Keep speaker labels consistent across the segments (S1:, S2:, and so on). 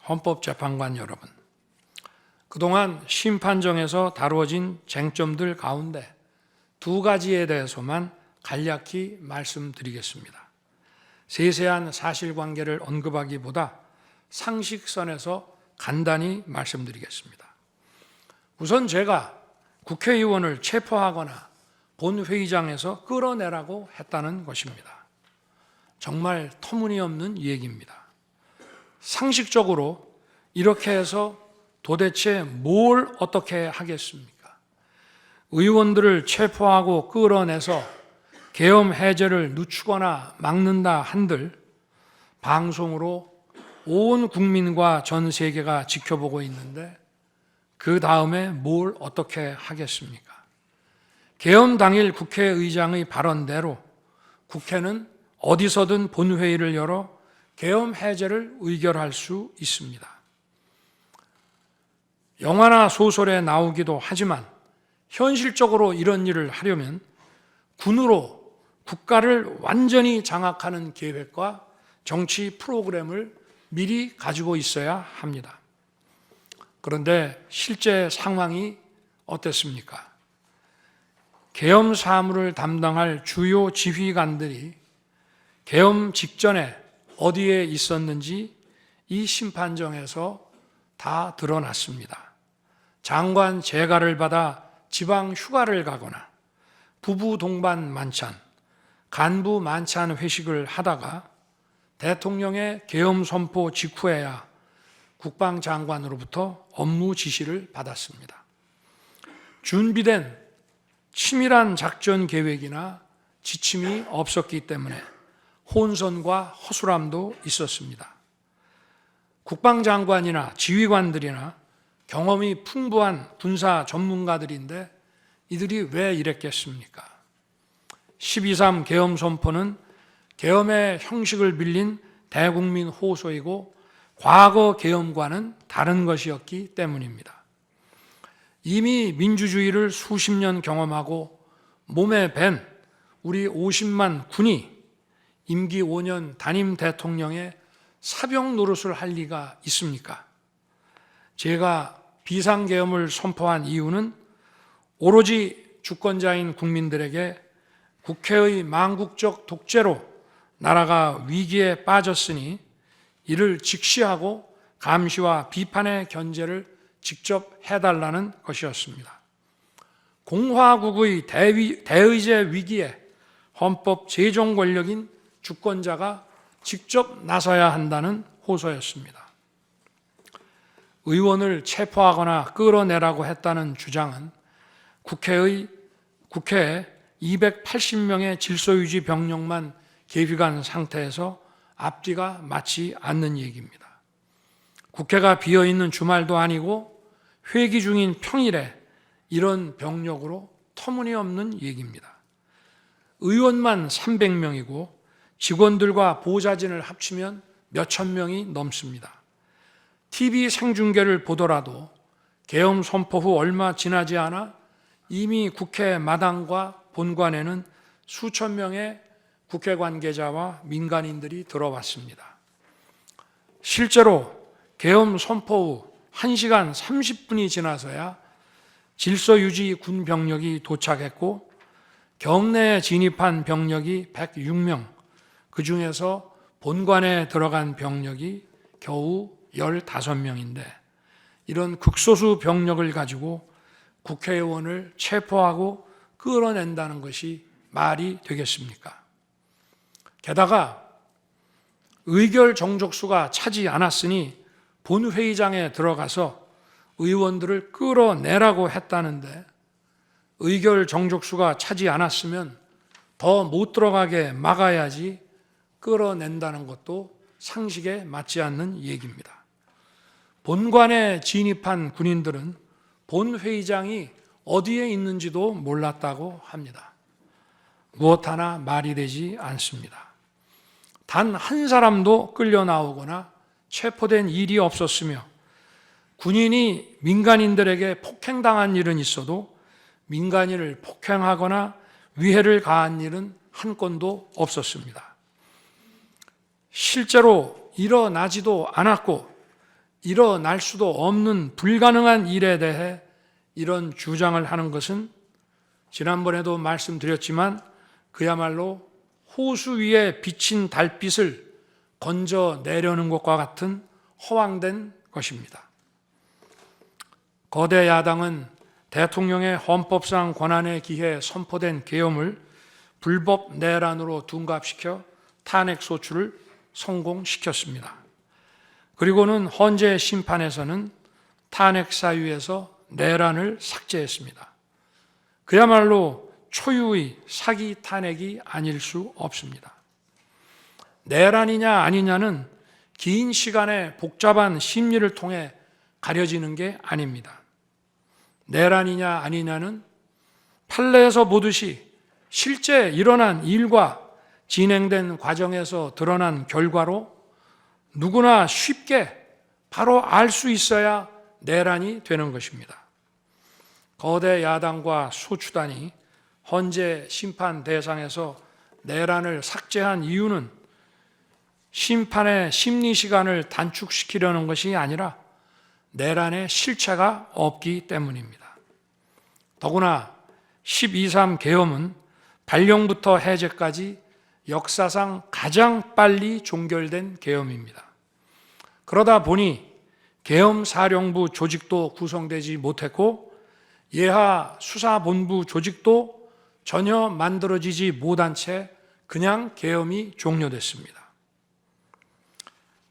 S1: 헌법재판관 여러분, 그동안 심판정에서 다루어진 쟁점들 가운데 두 가지에 대해서만 간략히 말씀드리겠습니다. 세세한 사실관계를 언급하기보다 상식선에서 간단히 말씀드리겠습니다. 우선 제가 국회의원을 체포하거나 본회의장에서 끌어내라고 했다는 것입니다. 정말 터무니없는 얘기입니다. 상식적으로 이렇게 해서 도대체 뭘 어떻게 하겠습니까? 의원들을 체포하고 끌어내서 계엄 해제를 늦추거나 막는다 한들 방송으로 온 국민과 전 세계가 지켜보고 있는데 그 다음에 뭘 어떻게 하겠습니까? 계엄 당일 국회의장의 발언대로 국회는 어디서든 본회의를 열어 계엄 해제를 의결할 수 있습니다. 영화나 소설에 나오기도 하지만 현실적으로 이런 일을 하려면 군으로 국가를 완전히 장악하는 계획과 정치 프로그램을 미리 가지고 있어야 합니다. 그런데 실제 상황이 어땠습니까? 계엄 사무를 담당할 주요 지휘관들이 계엄 직전에 어디에 있었는지 이 심판정에서 다 드러났습니다. 장관 재가를 받아 지방 휴가를 가거나 부부 동반 만찬, 간부 만찬 회식을 하다가 대통령의 계엄 선포 직후에야 국방장관으로부터 업무 지시를 받았습니다. 준비된 치밀한 작전 계획이나 지침이 없었기 때문에 혼선과 허술함도 있었습니다. 국방장관이나 지휘관들이나 경험이 풍부한 군사 전문가들인데 이들이 왜 이랬겠습니까? 12.3 계엄 선포는 계엄의 형식을 빌린 대국민 호소이고 과거 계엄과는 다른 것이었기 때문입니다. 이미 민주주의를 수십 년 경험하고 몸에 밴 우리 50만 군이 임기 5년 단임 대통령의 사병 노릇을 할 리가 있습니까? 제가 비상계엄을 선포한 이유는 오로지 주권자인 국민들에게 국회의 망국적 독재로 나라가 위기에 빠졌으니 이를 직시하고 감시와 비판의 견제를 직접 해달라는 것이었습니다. 공화국의 대의제 위기에 헌법 제정 권력인 주권자가 직접 나서야 한다는 호소였습니다. 의원을 체포하거나 끌어내라고 했다는 주장은 국회에 280명의 질서유지 병력만 계비간 상태에서 앞뒤가 맞지 않는 얘기입니다. 국회가 비어있는 주말도 아니고 회기 중인 평일에 이런 병력으로 터무니없는 얘기입니다. 의원만 300명이고 직원들과 보좌진을 합치면 몇천 명이 넘습니다. TV 생중계를 보더라도 계엄 선포 후 얼마 지나지 않아 이미 국회 마당과 본관에는 수천 명의 국회 관계자와 민간인들이 들어왔습니다. 실제로 계엄 선포 후 1시간 30분이 지나서야 질서유지 군 병력이 도착했고 경내에 진입한 병력이 106명, 그 중에서 본관에 들어간 병력이 겨우 15명인데 이런 극소수 병력을 가지고 국회의원을 체포하고 끌어낸다는 것이 말이 되겠습니까? 게다가 의결 정족수가 차지 않았으니 본회의장에 들어가서 의원들을 끌어내라고 했다는데 의결 정족수가 차지 않았으면 더 못 들어가게 막아야지 끌어낸다는 것도 상식에 맞지 않는 얘기입니다. 본관에 진입한 군인들은 본회의장이 어디에 있는지도 몰랐다고 합니다. 무엇 하나 말이 되지 않습니다. 단 한 사람도 끌려 나오거나 체포된 일이 없었으며 군인이 민간인들에게 폭행당한 일은 있어도 민간인을 폭행하거나 위해를 가한 일은 한 건도 없었습니다. 실제로 일어나지도 않았고 일어날 수도 없는 불가능한 일에 대해 이런 주장을 하는 것은 지난번에도 말씀드렸지만 그야말로 호수 위에 비친 달빛을 건져내려는 것과 같은 허황된 것입니다. 거대 야당은 대통령의 헌법상 권한에 기해 선포된 계엄을 불법 내란으로 둔갑시켜 탄핵 소추를 성공시켰습니다. 그리고는 헌재 심판에서는 탄핵 사유에서 내란을 삭제했습니다. 그야말로 초유의 사기 탄핵이 아닐 수 없습니다. 내란이냐 아니냐는 긴 시간의 복잡한 심리를 통해 가려지는 게 아닙니다. 내란이냐 아니냐는 판례에서 보듯이 실제 일어난 일과 진행된 과정에서 드러난 결과로 누구나 쉽게 바로 알 수 있어야 내란이 되는 것입니다. 거대 야당과 소추단이 헌재 심판 대상에서 내란을 삭제한 이유는 심판의 심리 시간을 단축시키려는 것이 아니라 내란의 실체가 없기 때문입니다. 더구나 12.3 계엄은 발령부터 해제까지 역사상 가장 빨리 종결된 계엄입니다. 그러다 보니 계엄사령부 조직도 구성되지 못했고 예하 수사본부 조직도 전혀 만들어지지 못한 채 그냥 계엄이 종료됐습니다.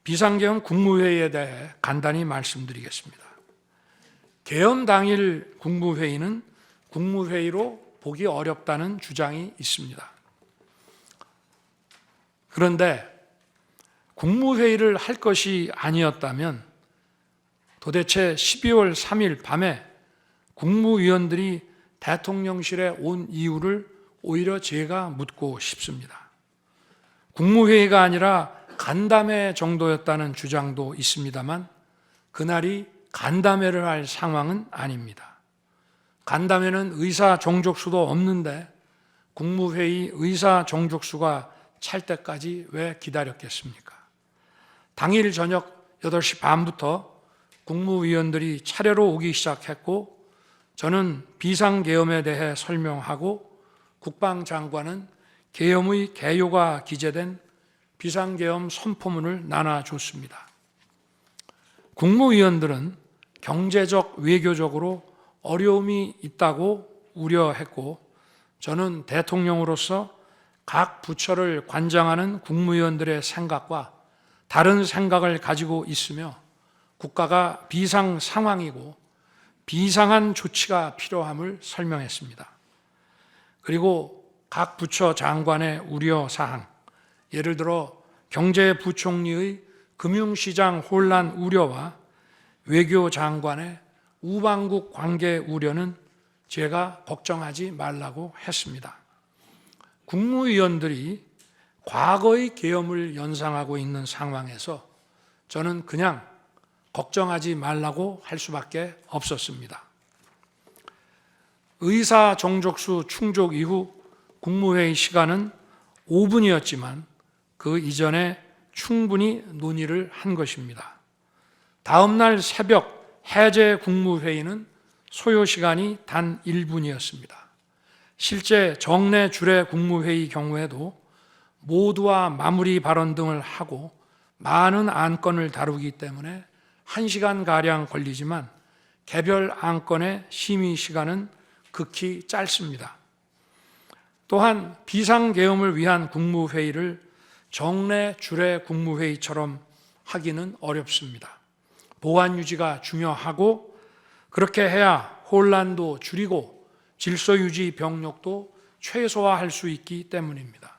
S1: 비상계엄 국무회의에 대해 간단히 말씀드리겠습니다. 계엄 당일 국무회의는 국무회의로 보기 어렵다는 주장이 있습니다. 그런데 국무회의를 할 것이 아니었다면 도대체 12월 3일 밤에 국무위원들이 대통령실에 온 이유를 오히려 제가 묻고 싶습니다. 국무회의가 아니라 간담회 정도였다는 주장도 있습니다만 그날이 간담회를 할 상황은 아닙니다. 간담회는 의사 정족수도 없는데 국무회의 의사 정족수가 찰 때까지 왜 기다렸겠습니까? 당일 저녁 8시 반부터 국무위원들이 차례로 오기 시작했고 저는 비상계엄에 대해 설명하고 국방장관은 계엄의 개요가 기재된 비상계엄 선포문을 나눠줬습니다. 국무위원들은 경제적, 외교적으로 어려움이 있다고 우려했고 저는 대통령으로서 각 부처를 관장하는 국무위원들의 생각과 다른 생각을 가지고 있으며 국가가 비상 상황이고 비상한 조치가 필요함을 설명했습니다. 그리고 각 부처 장관의 우려사항, 예를 들어 경제부총리의 금융시장 혼란 우려와 외교장관의 우방국 관계 우려는 제가 걱정하지 말라고 했습니다. 국무위원들이 과거의 계엄을 연상하고 있는 상황에서 저는 그냥 걱정하지 말라고 할 수밖에 없었습니다. 의사 정족수 충족 이후 국무회의 시간은 5분이었지만 그 이전에 충분히 논의를 한 것입니다. 다음 날 새벽 해제 국무회의는 소요 시간이 단 1분이었습니다. 실제 정례 주례 국무회의 경우에도 모두와 마무리 발언 등을 하고 많은 안건을 다루기 때문에 1시간가량 걸리지만 개별 안건의 심의 시간은 극히 짧습니다. 또한 비상계엄을 위한 국무회의를 정례 주례 국무회의처럼 하기는 어렵습니다. 보안 유지가 중요하고 그렇게 해야 혼란도 줄이고 질서 유지 병력도 최소화할 수 있기 때문입니다.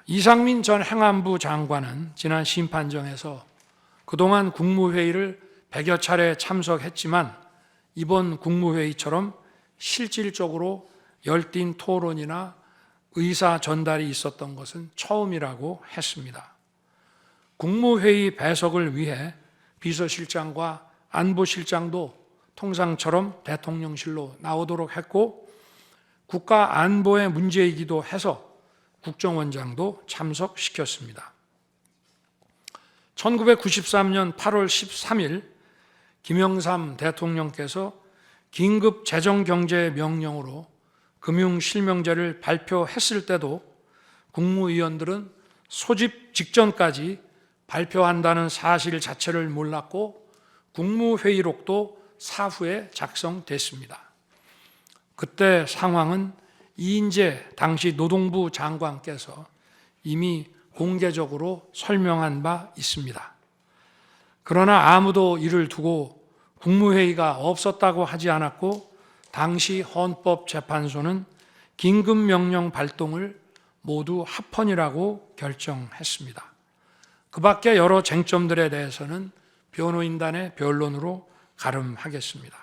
S1: 이상민 전 행안부 장관은 지난 심판정에서 그동안 국무회의를 100여 차례 참석했지만 이번 국무회의처럼 실질적으로 열띤 토론이나 의사 전달이 있었던 것은 처음이라고 했습니다. 국무회의 배석을 위해 비서실장과 안보실장도 통상처럼 대통령실로 나오도록 했고 국가 안보의 문제이기도 해서 국정원장도 참석시켰습니다. 1993년 8월 13일 김영삼 대통령께서 긴급 재정경제 명령으로 금융실명제를 발표했을 때도 국무위원들은 소집 직전까지 발표한다는 사실 자체를 몰랐고 국무회의록도 사후에 작성됐습니다. 그때 상황은 이인재 당시 노동부 장관께서 이미 공개적으로 설명한 바 있습니다. 그러나 아무도 이를 두고 국무회의가 없었다고 하지 않았고 당시 헌법재판소는 긴급명령 발동을 모두 합헌이라고 결정했습니다. 그 밖에 여러 쟁점들에 대해서는 변호인단의 변론으로 가름하겠습니다.